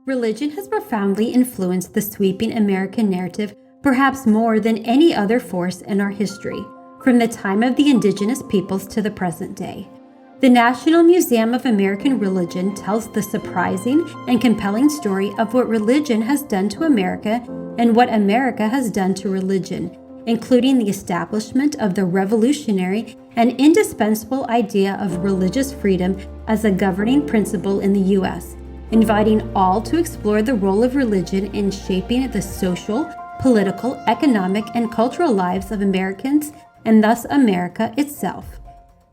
Religion has profoundly influenced the sweeping American narrative, perhaps more than any other force in our history, from the time of the indigenous peoples to the present day. The National Museum of American Religion tells the surprising and compelling story of what religion has done to America and what America has done to religion, including the establishment of the revolutionary and indispensable idea of religious freedom as a governing principle in the U.S., inviting all to explore the role of religion in shaping the social, political, economic, and cultural lives of Americans, and thus America itself.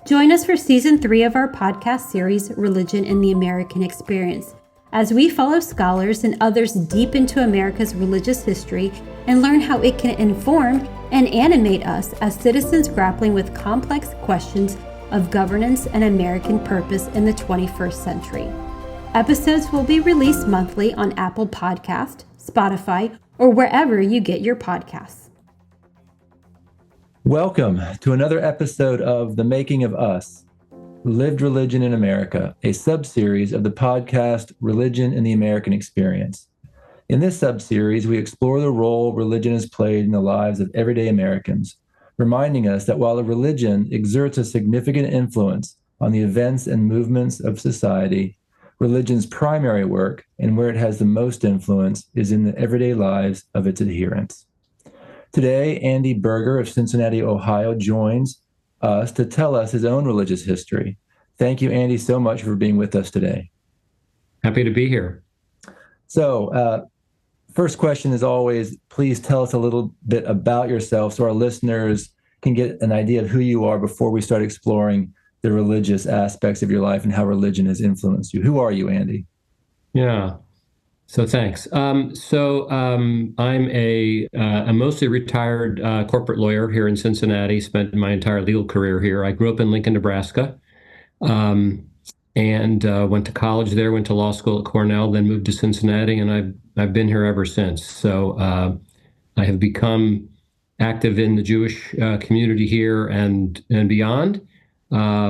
Join us for Season 3 of our podcast series, Religion in the American Experience, as we follow scholars and others deep into America's religious history and learn how it can inform and animate us as citizens grappling with complex questions of governance and American purpose in the 21st century. Episodes will be released monthly on Apple Podcast, Spotify, or wherever you get your podcasts. Welcome to another episode of The Making of Us, Lived Religion in America, a subseries of the podcast Religion in the American Experience. In this subseries, we explore the role religion has played in the lives of everyday Americans, reminding us that while a religion exerts a significant influence on the events and movements of society, religion's primary work and where it has the most influence is in the everyday lives of its adherents. Today, Andy Berger of Cincinnati, Ohio, joins us to tell us his own religious history. Thank you, Andy, so much for being with us today. Happy to be here. So, first question is always, please tell us a little bit about yourself so our listeners can get an idea of who you are before we start exploring the religious aspects of your life and how religion has influenced you. Who are you, Andy? Yeah. So thanks. I'm a mostly retired corporate lawyer here in Cincinnati, spent my entire legal career here. I grew up in Lincoln, Nebraska, and went to college there, went to law school at Cornell, then moved to Cincinnati, and I've been here ever since. So I have become active in the Jewish community here and beyond. But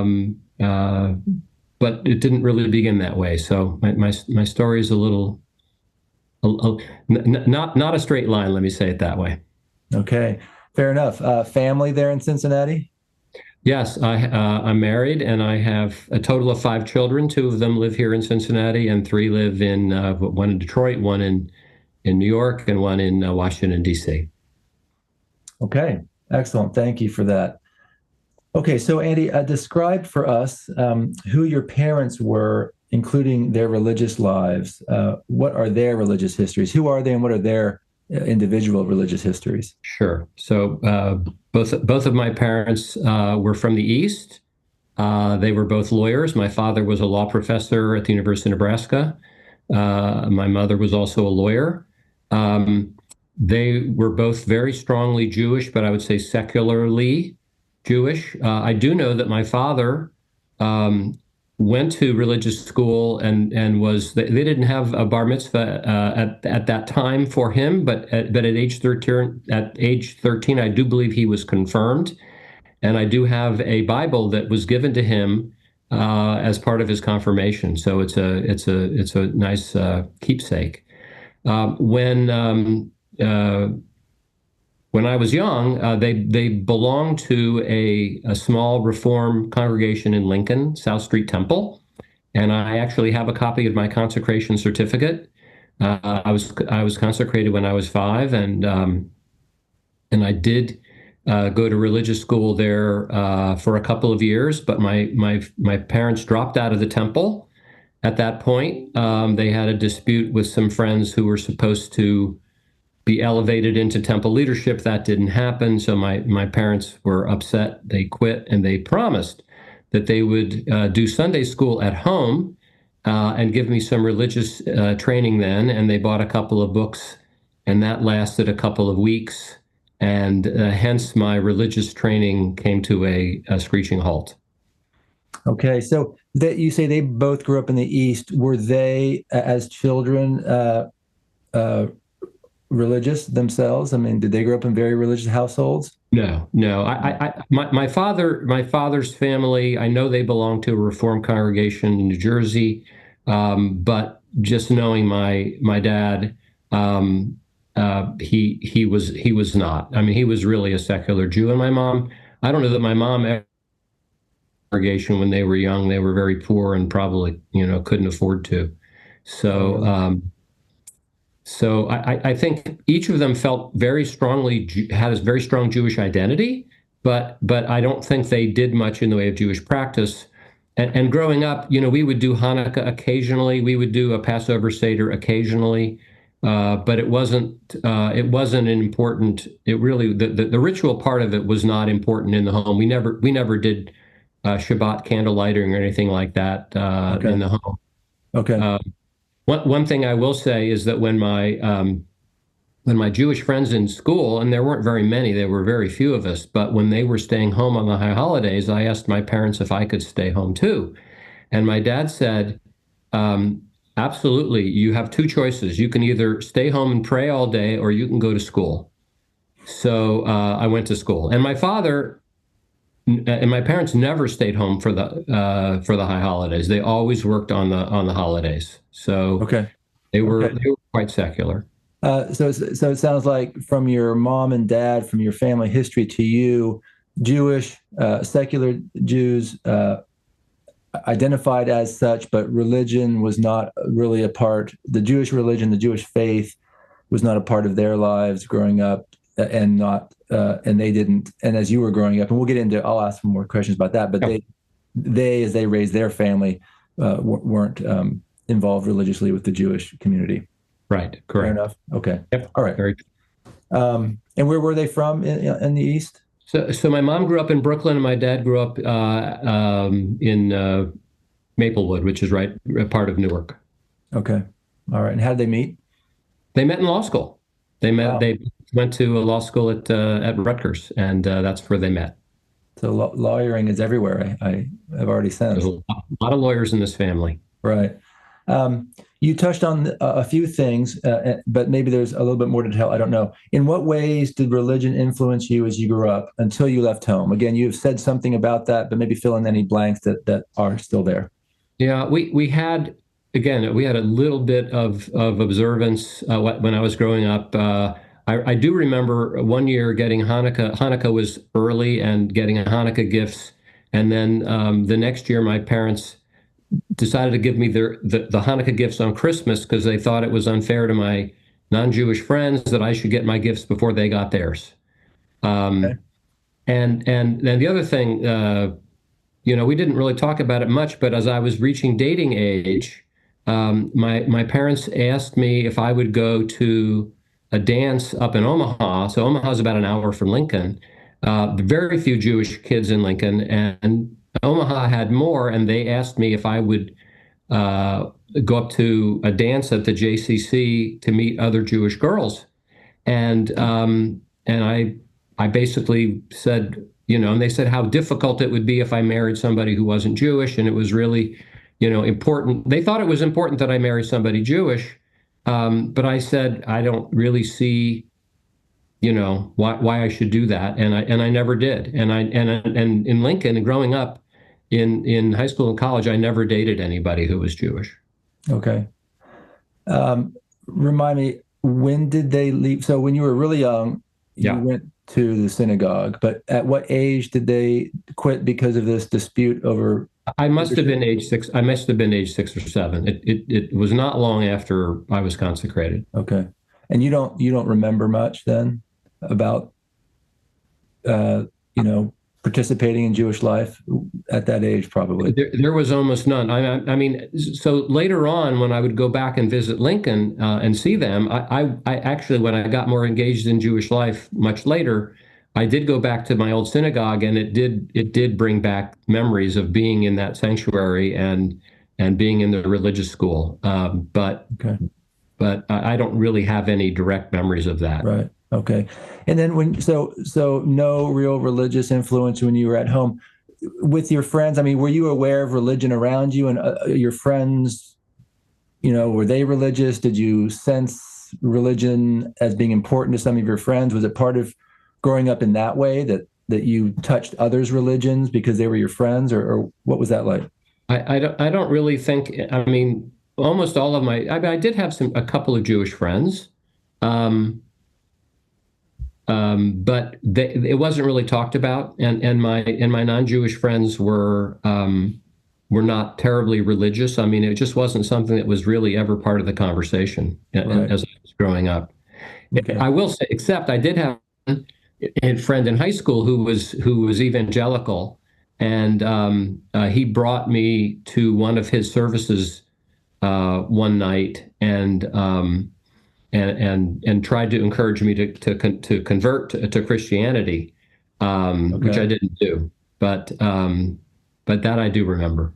it didn't really begin that way. So my story is not a straight line, let me say it that way. Okay, fair enough. Family there in Cincinnati? Yes, I'm married and I have a total of 5 children. 2 of them live here in Cincinnati and 3 live in, one in Detroit, one in New York, and one in Washington, D.C. Okay, excellent. Thank you for that. Okay, so Andy, describe for us who your parents were, including their religious lives. What are their religious histories? Who are they, and what are their individual religious histories? Sure. So both of my parents were from the East. They were both lawyers. My father was a law professor at the University of Nebraska. My mother was also a lawyer. They were both very strongly Jewish, but I would say secularly Jewish. I do know that my father went to religious school and was, they didn't have a bar mitzvah at that time for him, but at age 13, I do believe he was confirmed. And I do have a Bible that was given to him as part of his confirmation. So it's a nice keepsake. When I was young, they belonged to a small Reform congregation in Lincoln, South Street Temple, and I actually have a copy of my consecration certificate. I was consecrated when I was 5, and I did go to religious school there for a couple of years, but my parents dropped out of the temple at that point. They had a dispute with some friends who were supposed to be elevated into temple leadership. That didn't happen. So my parents were upset. They quit, and they promised that they would do Sunday school at home and give me some religious training then. And they bought a couple of books, and that lasted a couple of weeks. And hence my religious training came to a screeching halt. Okay, so that you say they both grew up in the East. Were they, as children, religious themselves? I mean, did they grow up in very religious households? No. My father's family, I know they belonged to a Reformed congregation in New Jersey. But just knowing my dad, he was not. I mean, he was really a secular Jew, and my mom. I don't know that my mom ever congregation when they were young. They were very poor and probably couldn't afford to. Oh, So. really? So I think each of them felt very strongly, had a very strong Jewish identity, but I don't think they did much in the way of Jewish practice. And growing up, we would do Hanukkah occasionally. We would do a Passover Seder occasionally, but it wasn't an important. It really the ritual part of it was not important in the home. We never did Shabbat candle lighting or anything like that in Okay. the home. Okay. Uh, one thing I will say is that when my Jewish friends in school, and there weren't very many, there were very few of us, but when they were staying home on the high holidays, I asked my parents if I could stay home too. And my dad said, um, absolutely, you have two choices. You can either stay home and pray all day, or you can go to school. So I went to school. And my parents never stayed home for the high holidays. They always worked on the holidays. So Okay. they were Okay. they were quite secular. So it sounds like from your mom and dad, from your family history to you, Jewish, secular Jews, identified as such, but religion was not really a part. The Jewish religion, the Jewish faith, was not a part of their lives growing up, and they didn't. And as you were growing up, and we'll get into, I'll ask some more questions about that. But Yep. they as they raised their family, weren't involved religiously with the Jewish community. Right, Fair correct. enough. Okay. Yep. All right. Very. And where were they from in the East? So my mom grew up in Brooklyn, and my dad grew up in Maplewood, which is right a part of Newark. Okay. All right. And how did they meet? They met in law school. They met. Wow. They went to a law school at Rutgers, and that's where they met. So lawyering is everywhere. I have already There's sensed. a lot of lawyers in this family. Right. You touched on a few things, but maybe there's a little bit more to tell. I don't know. In what ways did religion influence you as you grew up until you left home? Again, you've said something about that, but maybe fill in any blanks that are still there. Yeah, we had a little bit of observance when I was growing up. I do remember one year getting Hanukkah. Hanukkah was early and getting Hanukkah gifts, and then the next year my parents decided to give me the Hanukkah gifts on Christmas because they thought it was unfair to my non-Jewish friends that I should get my gifts before they got theirs. Okay. Um, and then the other thing, we didn't really talk about it much, but as I was reaching dating age, my parents asked me if I would go to a dance up in Omaha. So Omaha is about an hour from Lincoln. Very few Jewish kids in Lincoln, and Omaha had more, and they asked me if I would go up to a dance at the JCC to meet other Jewish girls, and I basically said, and they said how difficult it would be if I married somebody who wasn't Jewish, and it was really, important. They thought it was important that I marry somebody Jewish, but I said I don't really see why I should do that, and I never did. And in Lincoln, and growing up in high school and college, I never dated anybody who was Jewish. Okay. Remind me, when did they leave? So when you were really young, you Yeah, went to the synagogue, but at what age did they quit because of this dispute over I must have leadership? been age six. I must have been age 6 or 7. It was not long after I was consecrated. Okay. And you don't remember much then about uh, participating in Jewish life at that age, probably. There was almost none. I mean, so later on, when I would go back and visit Lincoln and see them, I actually, when I got more engaged in Jewish life much later, I did go back to my old synagogue, and it did bring back memories of being in that sanctuary and being in the religious school. But Okay. but I don't really have any direct memories of that. Right. Okay. And then so no real religious influence when you were at home with your friends. I mean, were you aware of religion around you, and your friends, were they religious? Did you sense religion as being important to some of your friends? Was it part of growing up in that way that you touched others' religions because they were your friends, or what was that like? I don't really think. I mean, almost all of my, I did have a couple of Jewish friends, um, but it wasn't really talked about, and my non-Jewish friends were not terribly religious. I mean, it just wasn't something that was really ever part of the conversation Right. as I was growing up. Okay. I will say, except I did have a friend in high school who was evangelical, and he brought me to one of his services one night, and tried to encourage me to convert to Christianity, which I Okay. didn't do, but that I do remember.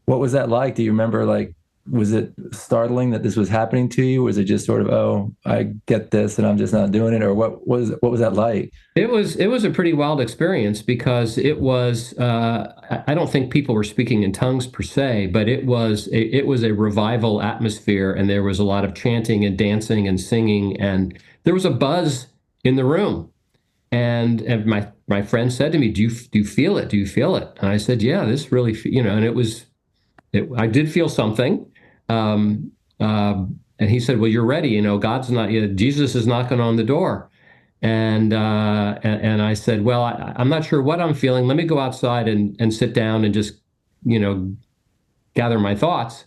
What was that like? Do you remember, like, was it startling that this was happening to you? Was it just sort of, oh, I get this and I'm just not doing it? Or what was that like? It was a pretty wild experience because it was I don't think people were speaking in tongues per se, but it was a revival atmosphere, and there was a lot of chanting and dancing and singing, and there was a buzz in the room. And my friend said to me, "Do you feel it? Do you feel it?" And I said, "Yeah, this really and I did feel something." Um, and he said, "Well, you're ready. God's not. Jesus is knocking on the door." And I said, "Well, I'm not sure what I'm feeling. Let me go outside and sit down and just, you know, gather my thoughts."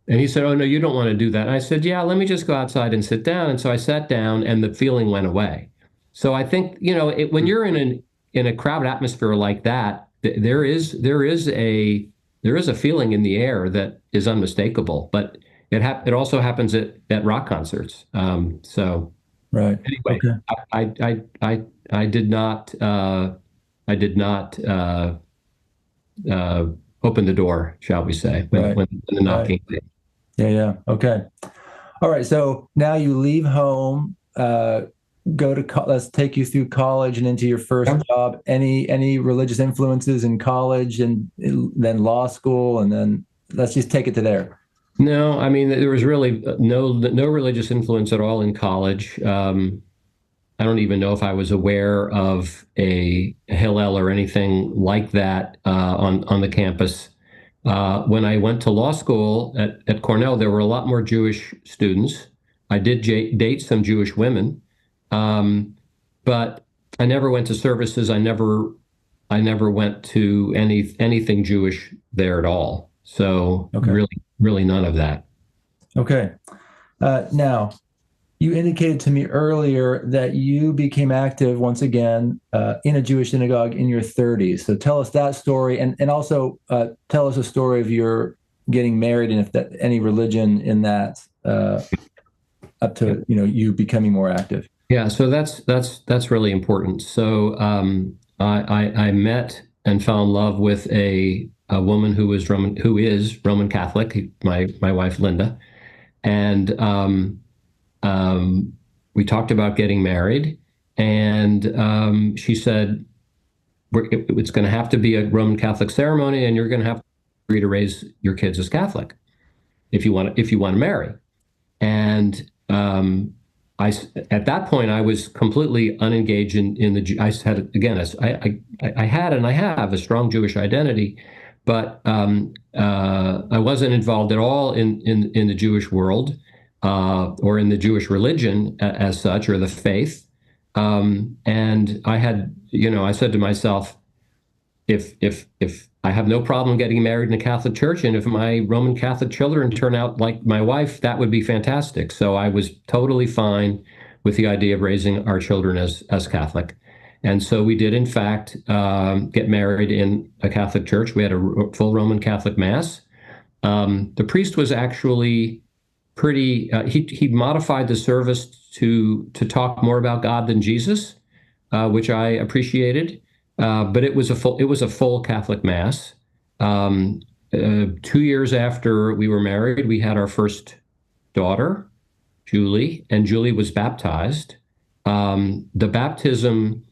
And he said, "Oh no, you don't want to do that." And I said, "Yeah, let me just go outside and sit down." And so I sat down, and the feeling went away. So I think, when you're in a crowded atmosphere like that, there is a feeling in the air that is unmistakable. But it also happens at rock concerts. So. Right. Anyway, Okay. I did not uh, open the door, shall we say, when Right. when the Right. knocking came. Yeah. Yeah. Okay. All right. So now you leave home, let's take you through college and into your first Yeah. job. Any religious influences in college and then law school, and then let's just take it to there. No, I mean there was really no religious influence at all in college. I don't even know if I was aware of a Hillel or anything like that on the campus. When I went to law school at Cornell, there were a lot more Jewish students. I did date some Jewish women, um, but I never went to services. I never went to anything Jewish there at all. So Okay. really none of that. Okay. Now, you indicated to me earlier that you became active once again in a Jewish synagogue in your 30s. So tell us that story, and also tell us a story of your getting married, and if that any religion in that up Yeah. to you becoming more active. Yeah, so that's really important. So I met and fell in love with a woman who is Roman Catholic, my wife Linda, and we talked about getting married, and she said it's going to have to be a Roman Catholic ceremony, and you're going to have to agree to raise your kids as Catholic if you want to marry. And at that point, I was completely unengaged in the. I had again, I had and I have a strong Jewish identity, but I wasn't involved at all in the Jewish world or in the Jewish religion as such, or the faith. And I said to myself, if I have no problem getting married in a Catholic church, and if my Roman Catholic children turn out like my wife, that would be fantastic. So I was totally fine with the idea of raising our children as Catholic. And so we did, in fact, get married in a Catholic church. We had a full Roman Catholic Mass. The priest was actually pretty. He modified the service to talk more about God than Jesus, which I appreciated. But it was a full Catholic Mass. 2 years after we were married, we had our first daughter, Julie, and Julie was baptized. The baptism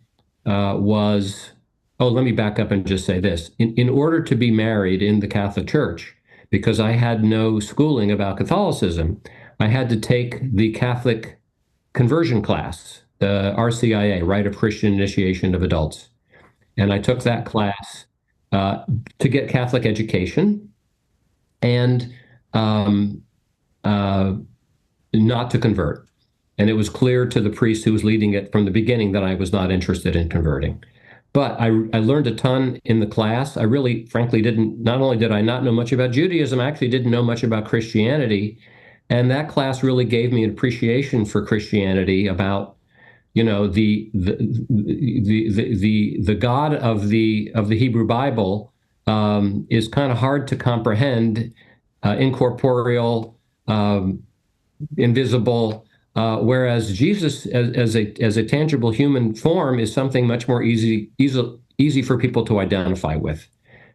was. Oh, let me back up and just say this. In order to be married in the Catholic Church, because I had no schooling about Catholicism, I had to take the Catholic conversion class, the RCIA, Rite of Christian Initiation of Adults. And I took that class to get Catholic education. And not to convert. And it was clear to the priest who was leading it from the beginning that I was not interested in converting. But I learned a ton in the class. I really, frankly, not only did I not know much about Judaism, I actually didn't know much about Christianity. And that class really gave me an appreciation for Christianity, about, the God of the Hebrew Bible is kind of hard to comprehend, incorporeal, invisible. Whereas Jesus, as a tangible human form, is something much more easy for people to identify with.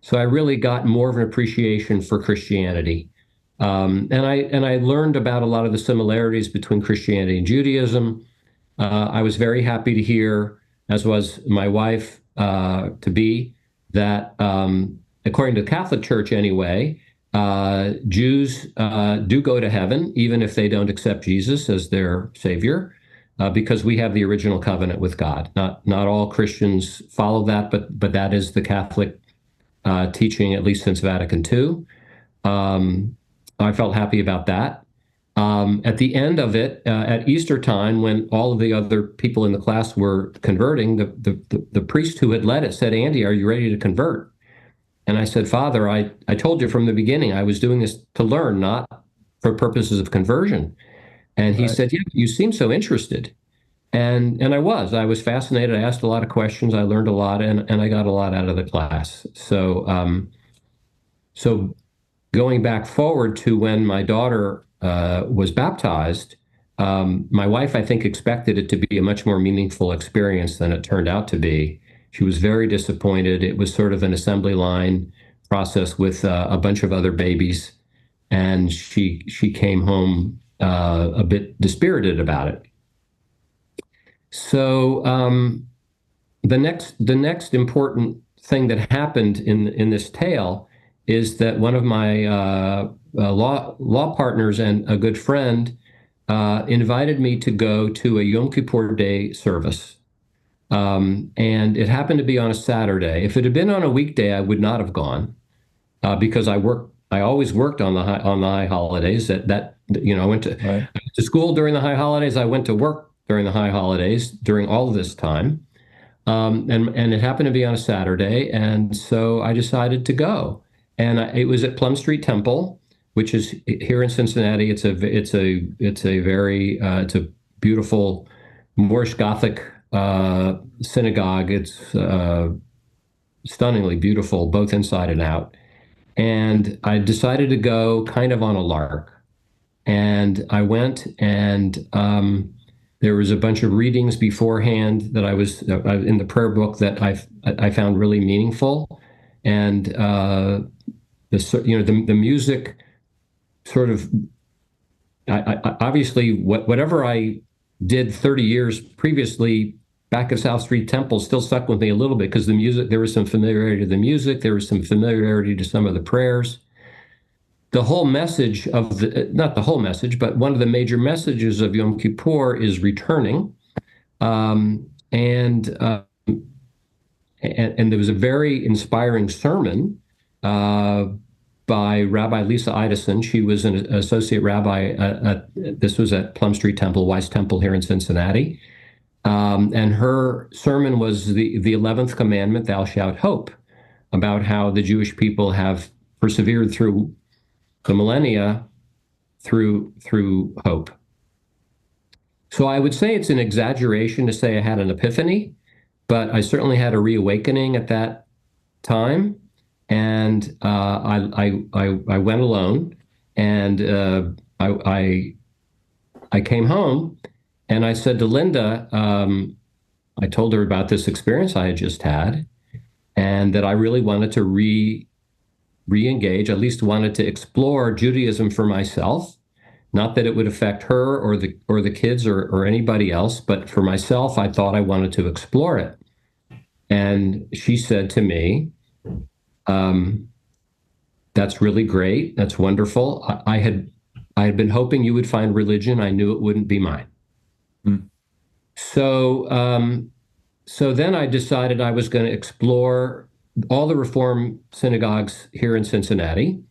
So I really got more of an appreciation for Christianity, and I learned about a lot of the similarities between Christianity and Judaism. I was very happy to hear, as was my wife to be, that according to the Catholic Church anyway, Jews do go to heaven even if they don't accept Jesus as their savior, because we have the original covenant with God. Not all Christians follow that, but that is the Catholic teaching, at least since Vatican II. I felt happy about that. At the end of it, at Easter time, when all of the other people in the class were converting, the priest who had led it said, "Andy, are you ready to convert?" And I said, "Father, I told you from the beginning I was doing this to learn, not for purposes of conversion." And he said, "Yeah, you seem so interested." And I was fascinated. I asked a lot of questions. I learned a lot, and I got a lot out of the class. So going back forward to when my daughter was baptized, my wife, I think, expected it to be a much more meaningful experience than it turned out to be. She was very disappointed. It was sort of an assembly line process with a bunch of other babies, and she came home a bit dispirited about it. So the next important thing that happened in this tale is that one of my law partners and a good friend invited me to go to a Yom Kippur Day service. And it happened to be on a Saturday. If it had been on a weekday, I would not have gone, because I always worked on the high holidays. I went to school during the high holidays. I went to work during the high holidays during all of this time. And it happened to be on a Saturday, and so I decided to go. And it was at Plum Street Temple, which is here in Cincinnati. It's a beautiful Moorish Gothic synagogue. It's stunningly beautiful, both inside and out. And I decided to go kind of on a lark. And I went, and there was a bunch of readings beforehand that I was in the prayer book that I found really meaningful, and the music sort of obviously whatever I did 30 years previously back at South Street Temple still stuck with me a little bit, because the music, there was some familiarity to the music, there was some familiarity to some of the prayers. The whole message of not the whole message, but one of the major messages of Yom Kippur is returning. And there was a very inspiring sermon by Rabbi Lisa Idison. She was an associate rabbi this was at Plum Street Temple, Weiss Temple here in Cincinnati. And her sermon was the 11th commandment, thou shalt hope, about how the Jewish people have persevered through the millennia through hope. So I would say it's an exaggeration to say I had an epiphany, but I certainly had a reawakening at that time. And I went alone, and I came home, and I said to Linda, I told her about this experience I had just had, and that I really wanted to re-engage, at least wanted to explore Judaism for myself. Not that it would affect her or the kids or anybody else, but for myself, I thought I wanted to explore it. And she said to me, "That's really great. That's wonderful. I had been hoping you would find religion. I knew it wouldn't be mine." Mm. So then I decided I was going to explore all the Reform synagogues here in Cincinnati,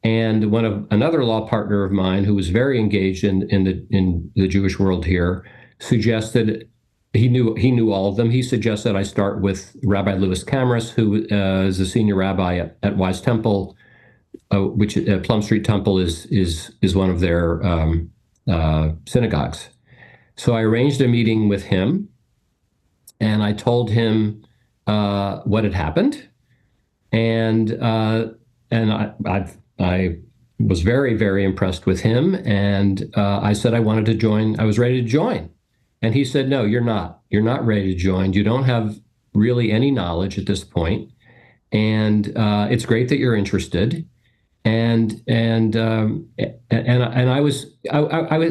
And another law partner of mine who was very engaged in the Jewish world here suggested he knew all of them. He suggested I start with Rabbi Louis Camrus, who is a senior rabbi at Wise Temple, which Plum Street Temple is one of their synagogues. So I arranged a meeting with him, and I told him what had happened, and I was very, very impressed with him, and I said I wanted to join. I was ready to join, and he said, "No, you're not. You're not ready to join. You don't have really any knowledge at this point, and it's great that you're interested." I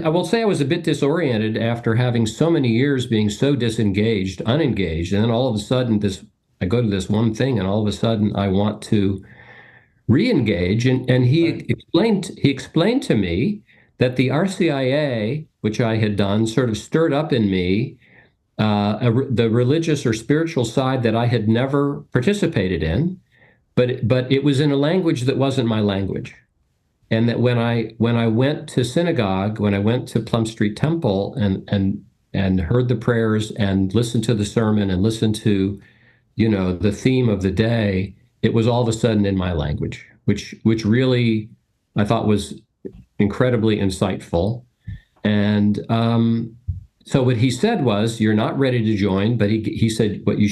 will say I was a bit disoriented after having so many years being so disengaged, unengaged, and then all of a sudden I go to this one thing, and all of a sudden I want to re-engage. And he explained to me that the RCIA, which I had done, sort of stirred up in me the religious or spiritual side that I had never participated in, but it was in a language that wasn't my language. And that when I went to synagogue, when I went to Plum Street Temple and heard the prayers and listened to the sermon and listened to, the theme of the day, it was all of a sudden in my language, which really I thought was incredibly insightful. And so what he said was, "You're not ready to join," but he said, "What you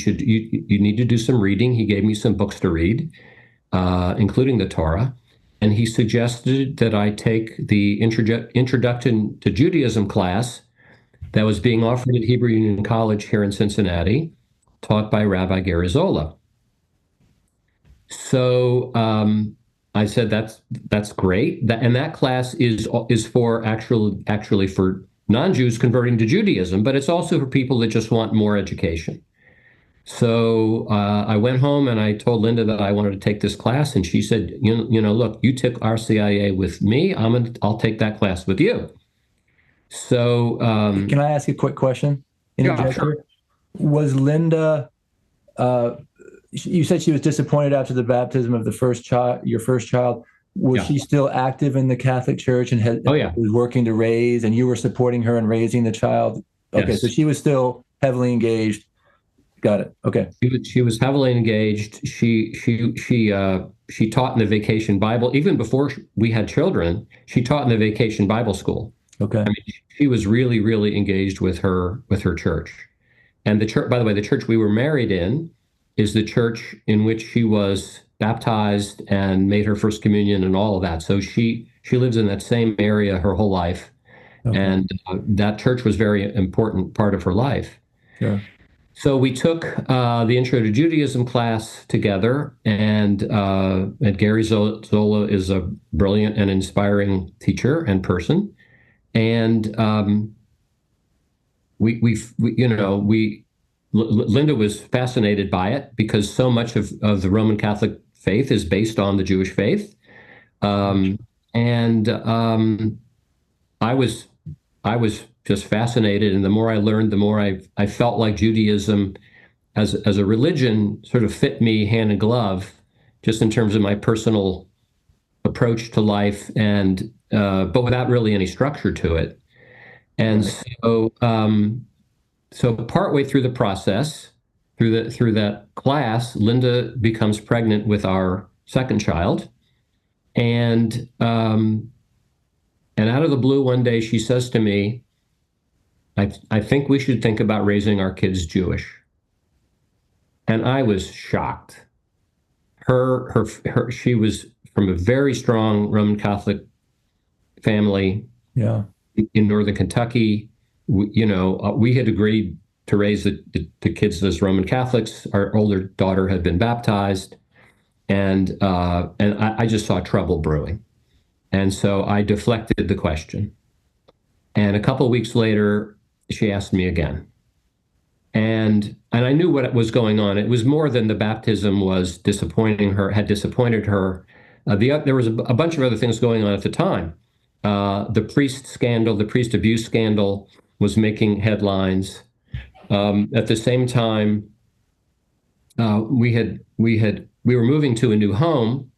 need to do some reading." He gave me some books to read, including the Torah. And he suggested that I take the Introduction to Judaism class that was being offered at Hebrew Union College here in Cincinnati, taught by Rabbi Gary Zola. So I said, that's great. And that class is for actually for non-Jews converting to Judaism, but it's also for people that just want more education. So I went home and I told Linda that I wanted to take this class, and she said, look, you took RCIA with me. I'll take that class with you. So can I ask you a quick question? Yeah, sure. Was Linda? You said she was disappointed after the baptism of your first child. Was she still active in the Catholic Church and was working to raise, and you were supporting her in raising the child? Okay, yes. So she was still heavily engaged. Got it. Okay. She was heavily engaged. She taught in the Vacation Bible even before we had children. She taught in the Vacation Bible School. Okay. I mean, she was really, really engaged with her church. And the church, by the way, the church we were married in is the church in which she was baptized and made her first communion and all of that. So she lives in that same area her whole life. Okay. And that church was a very important part of her life. Sure. So we took the Intro to Judaism class together, and Gary Zola is a brilliant and inspiring teacher and person. And Linda was fascinated by it because so much of the Roman Catholic faith is based on the Jewish faith. I was just fascinated, and the more I learned, the more I felt like Judaism as a religion sort of fit me hand in glove, just in terms of my personal approach to life, and but without really any structure to it. And so partway through the process, through that class, Linda becomes pregnant with our second child, and out of the blue one day she says to me, I think we should think about raising our kids Jewish. And I was shocked. She was from a very strong Roman Catholic family. Yeah. In northern Kentucky. We had agreed to raise the kids as Roman Catholics. Our older daughter had been baptized, and I just saw trouble brewing. And so I deflected the question. And a couple of weeks later, she asked me again. And I knew what was going on. It was more than the baptism was had disappointed her. There was a bunch of other things going on at the time. The priest abuse scandal was making headlines. At the same time, we were moving to a new home,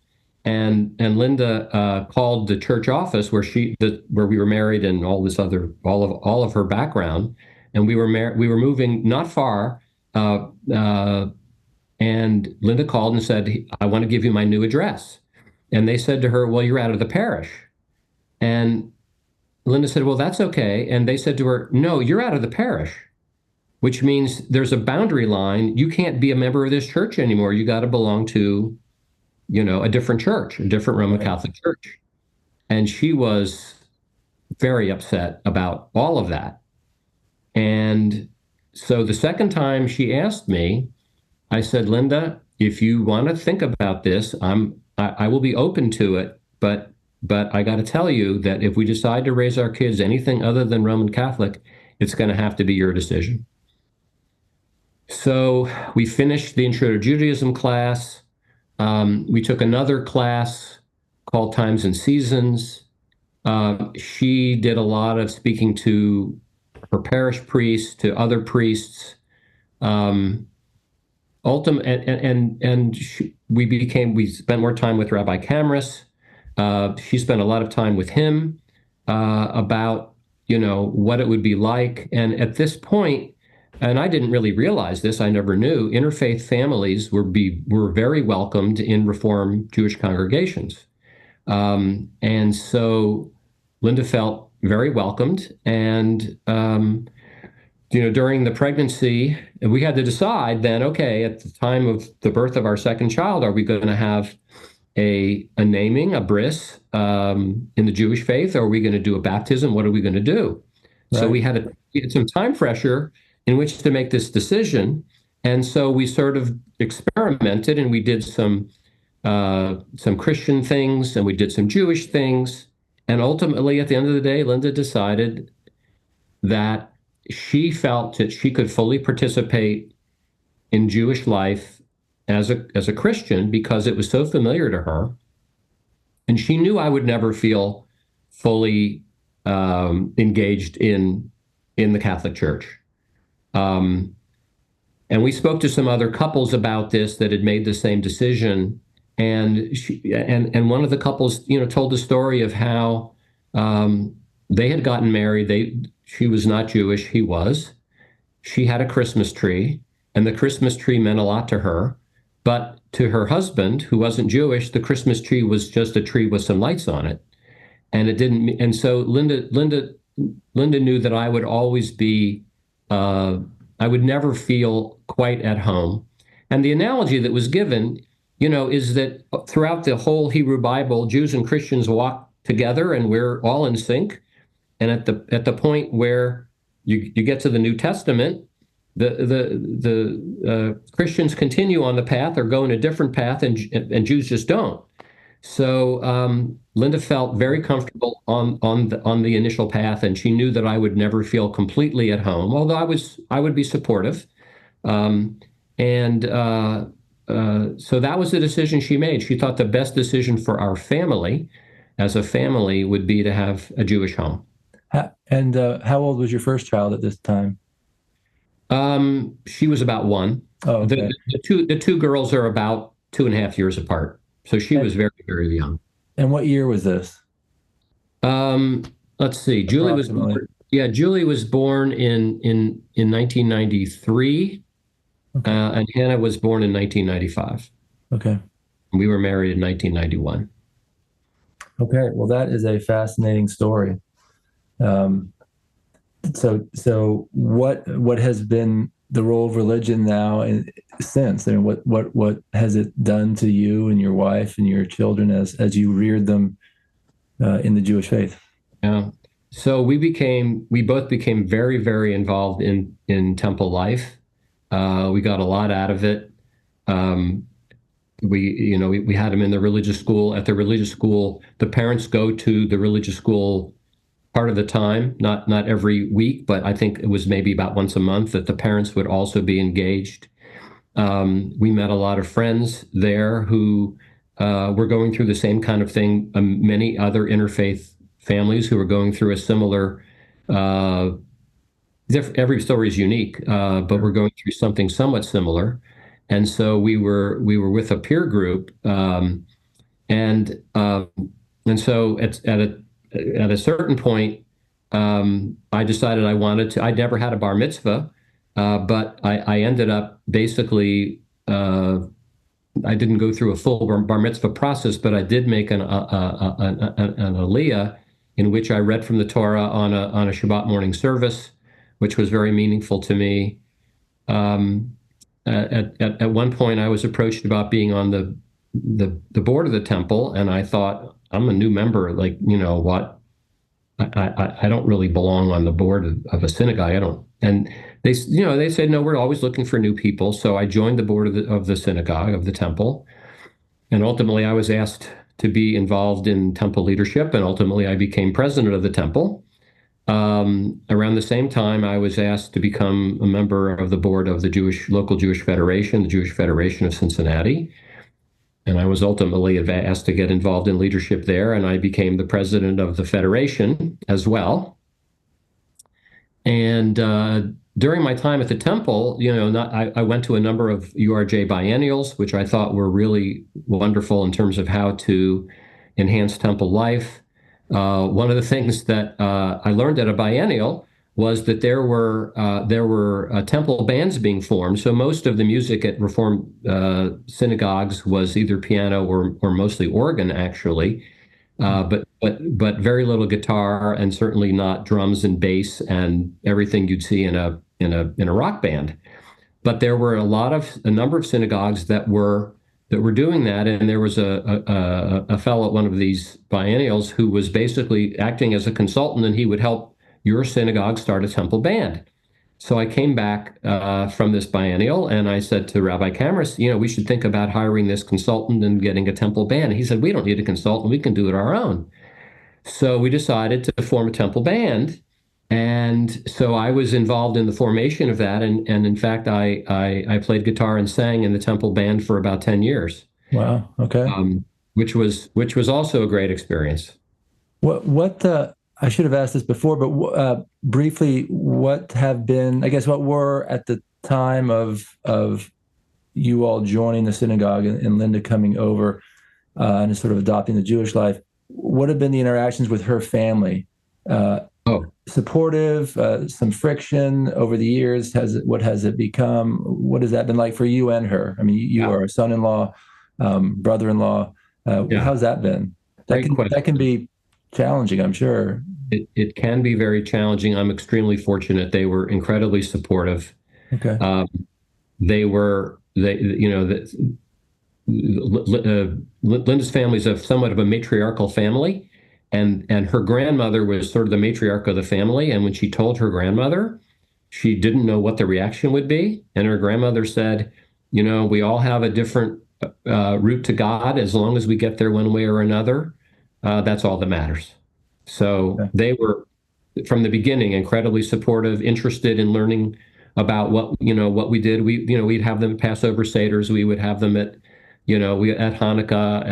and Linda called the church office where we were married and all of her background, and we were moving not far, uh, uh, and Linda called and said, "I want to give you my new address," and they said to her, "Well, you're out of the parish," and Linda said, "Well, that's okay," and they said to her, "No, you're out of the parish." Which means there's a boundary line. You can't be a member of this church anymore. You got to belong to, a different church, a different Roman Right. Catholic church. And she was very upset about all of that. And so the second time she asked me, I said, "Linda, if you want to think about this, I will be open to it, but I got to tell you that if we decide to raise our kids anything other than Roman Catholic, it's going to have to be your decision." So we finished the Intro to Judaism class. We took another class called Times and Seasons. She did a lot of speaking to her parish priests, to other priests. Um, we spent more time with Rabbi Camrus. She spent a lot of time with him about what it would be like. And at this point, and I didn't really realize this, I never knew, interfaith families were very welcomed in Reform Jewish congregations. And so Linda felt very welcomed. And, during the pregnancy, we had to decide then, okay, at the time of the birth of our second child, are we going to have a naming, a bris, in the Jewish faith, or are we going to do a baptism? What are we going to do? Right. So we had some time pressure in which to make this decision. And so we sort of experimented, and we did some Christian things, and we did some Jewish things. And ultimately, at the end of the day, Linda decided that she felt that she could fully participate in Jewish life as a Christian because it was so familiar to her. And she knew I would never feel fully engaged in the Catholic Church. And we spoke to some other couples about this that had made the same decision. And one of the couples, told the story of how they had gotten married. She was not Jewish, he was. She had a Christmas tree, and the Christmas tree meant a lot to her. But to her husband, who wasn't Jewish, the Christmas tree was just a tree with some lights on it. And it didn't. And so Linda knew that I would always be, I would never feel quite at home. And the analogy that was given, is that throughout the whole Hebrew Bible, Jews and Christians walk together, and we're all in sync. And at the point where you get to the New Testament, the Christians continue on the path or go in a different path, and Jews just don't. So Linda felt very comfortable on the initial path, and she knew that I would never feel completely at home, although I would be supportive. So that was the decision she made. She thought the best decision for our family, as a family, would be to have a Jewish home. And how old was your first child at this time? She was about 1. Oh, okay. The two girls are about 2.5 years apart. So she was very, very young. And what year was this? Let's see. Julie was born in 1993, okay. And Hannah was born in 1995. Okay. We were married in 1991. Okay. Well, that is a fascinating story. So what has been the role of religion now and since? And what has it done to you and your wife and your children as you reared them in the Jewish faith? Yeah. So we both became very, very involved in temple life. We got a lot out of it. We had them in the religious school. At the religious school, the parents go to the religious school part of the time, not every week, but I think it was maybe about once a month that the parents would also be engaged. We met a lot of friends there who were going through the same kind of thing. Many other interfaith families who were going through a similar, every story is unique, but we're going through something somewhat similar. And so we were with a peer group, and And so at a certain point, I decided I wanted to. I'd never had a bar mitzvah, but I ended up basically. I didn't go through a full bar mitzvah process, but I did make an aliyah in which I read from the Torah on a Shabbat morning service, which was very meaningful to me. At one point, I was approached about being on the board of the temple, and I thought, I'm a new member. Like, you know what? I don't really belong on the board of a synagogue. I don't. And they said, no, we're always looking for new people. So I joined the board of the synagogue, of the temple. And ultimately, I was asked to be involved in temple leadership. And ultimately, I became president of the temple. Around the same time, I was asked to become a member of the board of the local Jewish Federation, the Jewish Federation of Cincinnati. And I was ultimately asked to get involved in leadership there, and I became the president of the federation as well. And during my time at the temple, I went to a number of URJ biennials, which I thought were really wonderful in terms of how to enhance temple life. One of the things that I learned at a biennial was that there were temple bands being formed. So most of the music at Reform synagogues was either piano or mostly organ, actually, but very little guitar, and certainly not drums and bass and everything you'd see in a rock band. But there were a number of synagogues that were doing that, and there was a fellow at one of these biennials who was basically acting as a consultant, and he would help your synagogue start a temple band. So I came back from this biennial, and I said to Rabbi Kamras, we should think about hiring this consultant and getting a temple band. And he said, we don't need a consultant, we can do it our own. So we decided to form a temple band. And so I was involved in the formation of that. And in fact, I played guitar and sang in the temple band for about 10 years. Wow. Okay. Which was also a great experience. I should have asked this before, but briefly, what were at the time of you all joining the synagogue and Linda coming over and sort of adopting the Jewish life, what have been the interactions with her family? Supportive, some friction over the years? What has it become? What has that been like for you and her? I mean, you are a son-in-law, brother-in-law. How's that been? That can be challenging, I'm sure. It can be very challenging. I'm extremely fortunate. They were incredibly supportive. Okay. Linda's family is somewhat of a matriarchal family, and her grandmother was sort of the matriarch of the family. And when she told her grandmother, she didn't know what the reaction would be. And her grandmother said, we all have a different route to God. As long as we get there one way or another, that's all that matters. So They were, from the beginning, incredibly supportive, interested in learning about what we did. We'd have them at Passover Seders. We would have them at Hanukkah,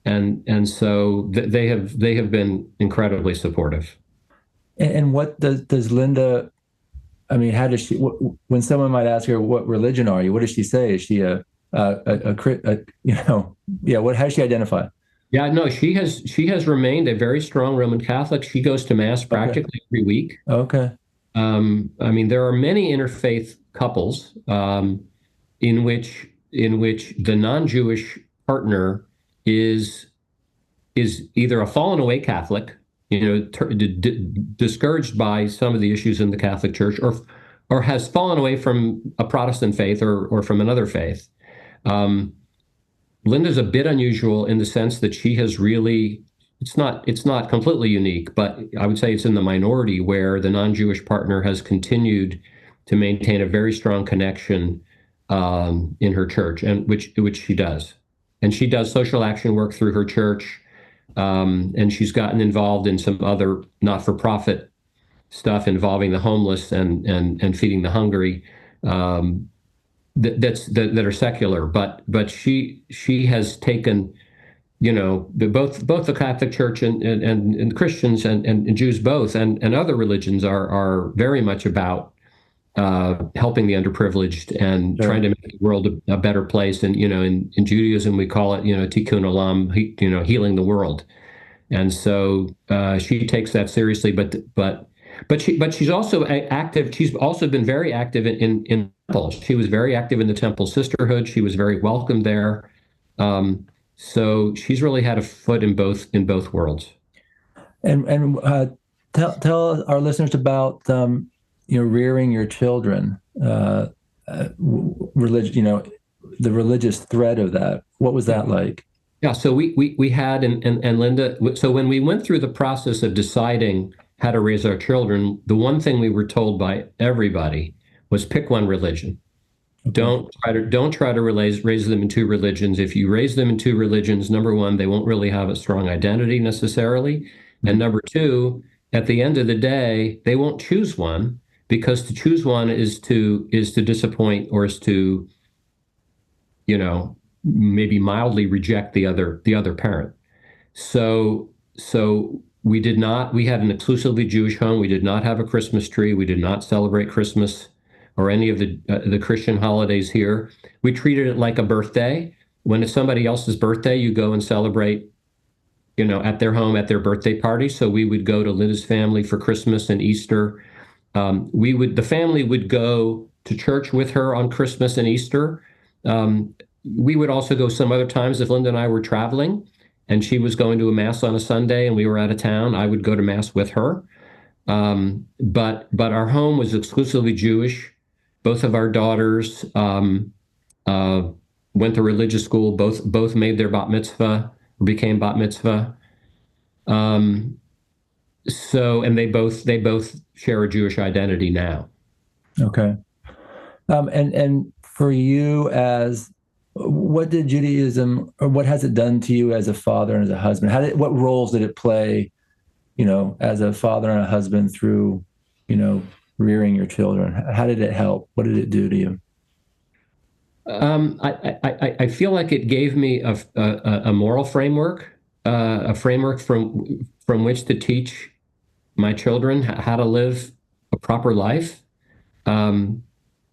and so they have been incredibly supportive. And what does Linda? I mean, how does she? When someone might ask her, "What religion are you?" What does she say? Is she how does she identify? Yeah, no, she has remained a very strong Roman Catholic. She goes to Mass practically every week. Okay. I mean, there are many interfaith couples in which the non-Jewish partner is either a fallen away Catholic, discouraged by some of the issues in the Catholic Church, or has fallen away from a Protestant faith or from another faith. Linda's a bit unusual in the sense that she has really, it's not completely unique, but I would say it's in the minority where the non-Jewish partner has continued to maintain a very strong connection in her church, and which she does. And she does social action work through her church, and she's gotten involved in some other not-for-profit stuff involving the homeless and feeding the hungry. That are secular, but she has taken, both the Catholic Church and Christians and Jews both and other religions are very much about helping the underprivileged and Sure. trying to make the world a better place. And in Judaism we call it tikkun olam, healing the world. And so she takes that seriously. She's also active. She's also been very active in temple. She was very active in the temple sisterhood. She was very welcome there. So she's really had a foot in both worlds. And tell our listeners about rearing your children, religion, the religious thread of that. What was that like? Yeah, so we had and Linda. So when we went through the process of deciding how to raise our children, the one thing we were told by everybody was pick one religion. Okay. Don't try to raise them in two religions. If you raise them in two religions, number one, they won't really have a strong identity necessarily, and number two, at the end of the day, they won't choose one, because to choose one is to disappoint, or is to maybe mildly reject the other parent. So we had an exclusively Jewish home. We did not have a Christmas tree. We did not celebrate Christmas or any of the Christian holidays here. We treated it like a birthday. When it's somebody else's birthday, you go and celebrate, at their home, at their birthday party. So we would go to Linda's family for Christmas and Easter. The family would go to church with her on Christmas and Easter. We would also go some other times if Linda and I were traveling and she was going to a mass on a Sunday and we were out of town. I would go to mass with her. But our home was exclusively Jewish. Both of our daughters went to religious school. Both made their bat mitzvah, became bat mitzvah. And they both share a Jewish identity now. Okay. And for you, what did Judaism, or what has it done to you as a father and as a husband? What roles did it play, as a father and a husband through, rearing your children? How did it help? What did it do to you? I feel like it gave me a moral framework, a framework from which to teach my children how to live a proper life.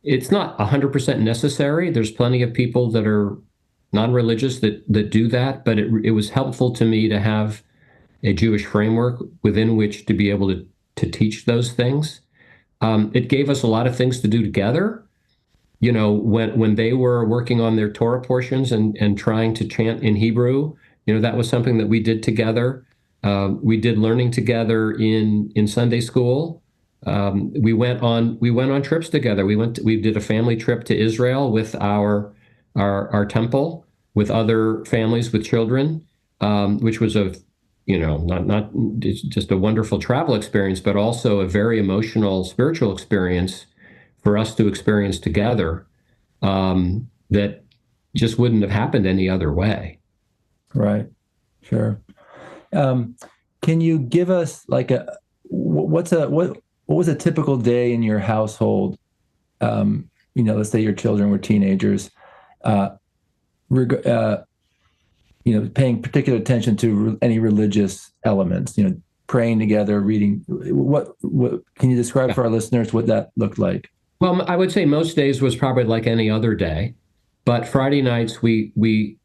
It's not 100% necessary. There's plenty of people that are non-religious that do that, but it was helpful to me to have a Jewish framework within which to be able to teach those things. It gave us a lot of things to do together. When they were working on their Torah portions and trying to chant in Hebrew, that was something that we did together. We did learning together in Sunday school. We went on trips together. We did a family trip to Israel with our temple, with other families with children, which was not just a wonderful travel experience, but also a very emotional, spiritual experience for us to experience together, that just wouldn't have happened any other way. Right. Sure. Can you give us what was a typical day in your household? Let's say your children were teenagers, paying particular attention to any religious elements, praying together, reading. What can you describe for our listeners what that looked like? Well, I would say most days was probably like any other day, but Friday nights we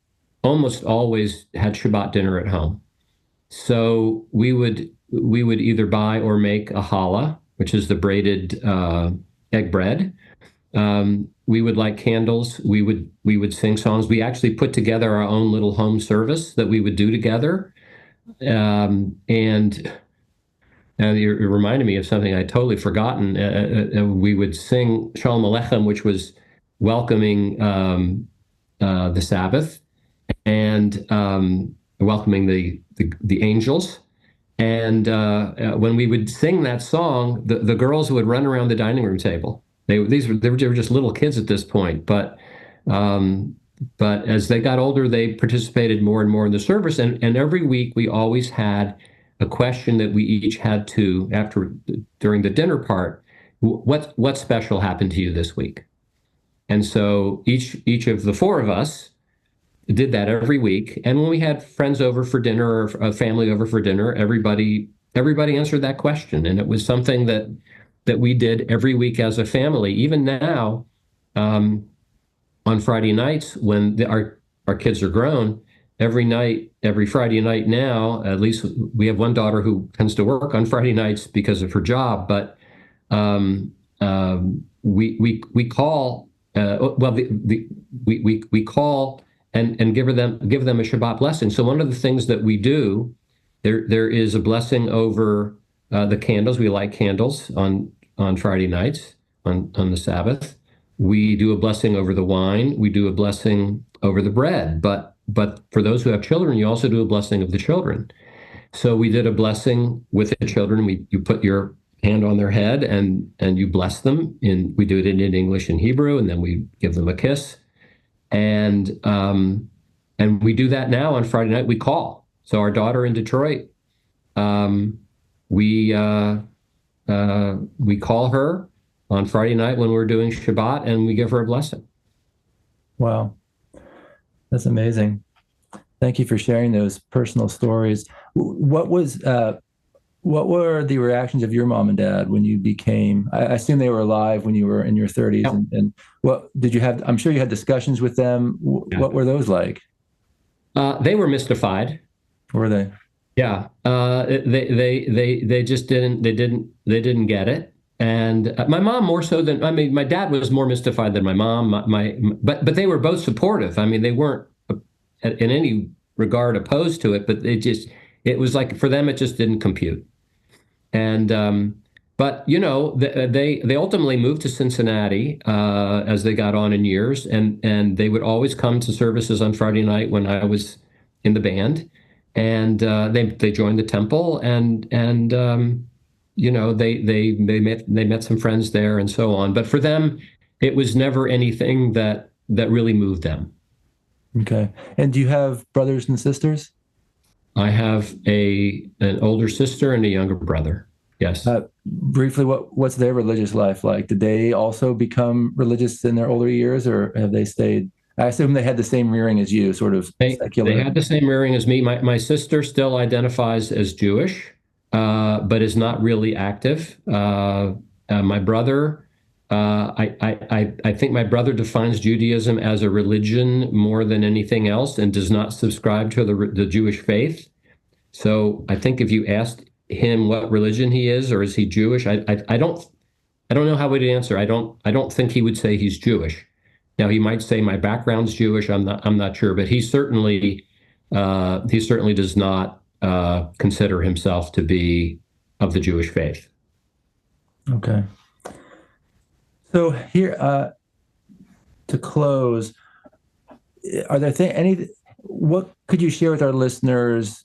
almost always had Shabbat dinner at home. So we would either buy or make a challah, which is the braided egg bread. We would light candles. We would sing songs. We actually put together our own little home service that we would do together. And now it reminded me of something I'd totally forgotten. We would sing Shalom Aleichem, which was welcoming the Sabbath and welcoming the angels. And when we would sing that song, the girls would run around the dining room table. They were just little kids at this point, but as they got older, they participated more and more in the service. And every week we always had a question that we each had to, during the dinner part, what special happened to you this week? And so each of the four of us did that every week. And when we had friends over for dinner or a family over for dinner, everybody answered that question. And it was something that that we did every week as a family. Even now, on Friday nights when our kids are grown, every Friday night now, at least we have one daughter who tends to work on Friday nights because of her job, but we call we call and give them a Shabbat blessing. So one of the things that we do, there is a blessing over the candles. We light candles on Friday nights on the Sabbath. We do a blessing over the wine. We do a blessing over the bread. But for those who have children, you also do a blessing of the children. So we did a blessing with the children. You put your hand on their head and you bless them. We do it in English and Hebrew, and then we give them a kiss. And we do that now on Friday night. We call. So our daughter in Detroit, we call her on Friday night when we're doing Shabbat, and we give her a blessing. Wow, that's amazing. Thank you for sharing those personal stories. What were the reactions of your mom and dad when you became, I assume they were alive when you were in your 30s, Yeah. and what did you have? I'm sure you had discussions with them. Yeah. What were those like? They were mystified. Were they? Yeah. They just didn't get it. And my mom more so than, I mean, my dad was more mystified than my mom. But they were both supportive. I mean, they weren't in any regard opposed to it, but it was like for them it just didn't compute. And but they ultimately moved to Cincinnati as they got on in years, and they would always come to services on Friday night when I was in the band, and they joined the temple, and they met some friends there and so on. But for them, it was never anything that really moved them. Okay. And do you have brothers and sisters? I have an older sister and a younger brother. Yes. Briefly, what's their religious life like? Did they also become religious in their older years, or have they stayed? I assume they had the same rearing as you, sort of secular. They had the same rearing as me. My sister still identifies as Jewish, but is not really active. My brother, I think my brother defines Judaism as a religion more than anything else, and does not subscribe to the Jewish faith. So I think if you asked him what religion he is, or is he Jewish, I don't know how he'd answer. I don't think he would say he's Jewish. Now he might say my background's Jewish. I'm not sure, but he certainly does not consider himself to be of the Jewish faith. Okay. So here, to close, are there what could you share with our listeners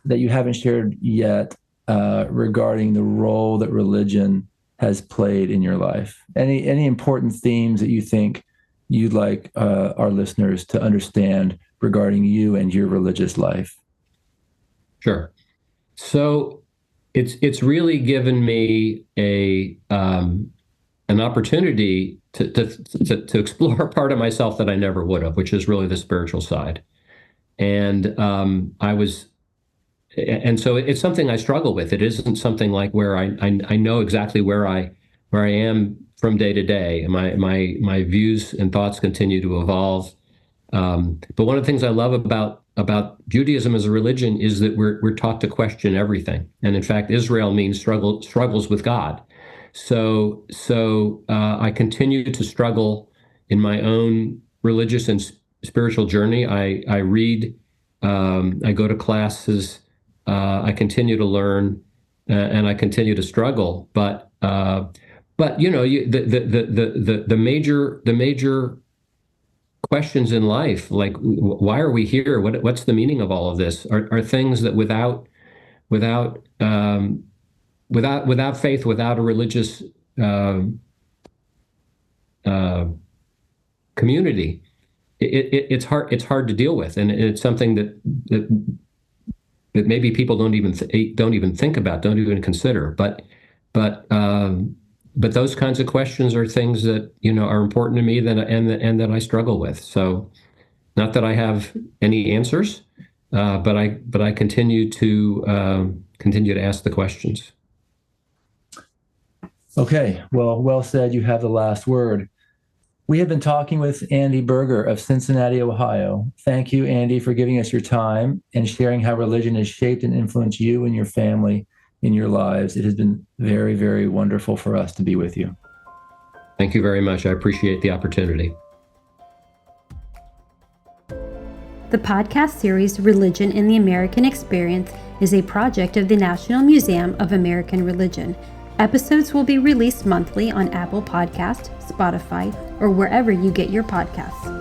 that you haven't shared yet regarding the role that religion has played in your life? Any important themes that you think you'd like our listeners to understand regarding you and your religious life? Sure. So it's really given me an opportunity to explore a part of myself that I never would have, which is really the spiritual side. And so it's something I struggle with. It isn't something like where I know exactly where I am from day to day. My views and thoughts continue to evolve. But one of the things I love about Judaism as a religion is that we're taught to question everything. And in fact, Israel means struggles with God. So I continue to struggle in my own religious and spiritual journey. I read, I go to classes, I continue to learn, and I continue to struggle. But the major questions in life, like why are we here? What's the meaning of all of this? Are things that without faith, without a religious community, it's hard to deal with, and it's something that maybe people don't even think about, don't even consider. But those kinds of questions are things that are important to me and that I struggle with. So, not that I have any answers, but I continue to ask the questions. Okay, well said. You have the last word. We have been talking with Andy Berger of Cincinnati, Ohio. Thank you, Andy, for giving us your time and sharing how religion has shaped and influenced you and your family in your lives. It has been very, very wonderful for us to be with you. Thank you very much. I appreciate the opportunity. The podcast series Religion in the American Experience is a project of the National Museum of American Religion. Episodes will be released monthly on Apple Podcasts, Spotify, or wherever you get your podcasts.